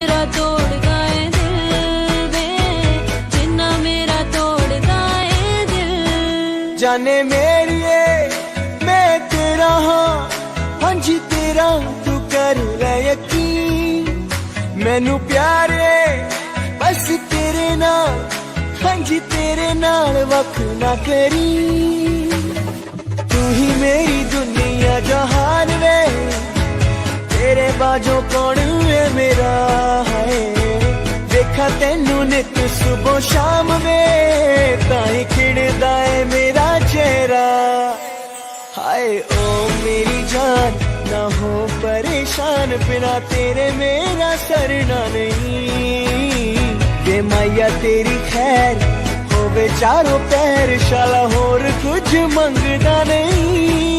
मेरा तोड़दा है दिल वे जिन्ना मेरा तोड़दा है दिल। जाने मेरिए मैं तेरा हाँ हाँ जी तेरा तू कर ले यकीन मैनू प्यारे बस तेरे नाल हाँ जी तेरे नाल वख ना करी तू ही मेरी दुनिया जहान वे तेरे बाजों कौन है मेरा है देखा तेनू नित सुबह शाम वे ताई खिड़दा है मेरा चेहरा हाय ओ मेरी जान ना हो परेशान बिना तेरे मेरा सरना नहीं वे मैया तेरी खैर होवे चारों पैर शाला होर कुछ मंगदा नहीं।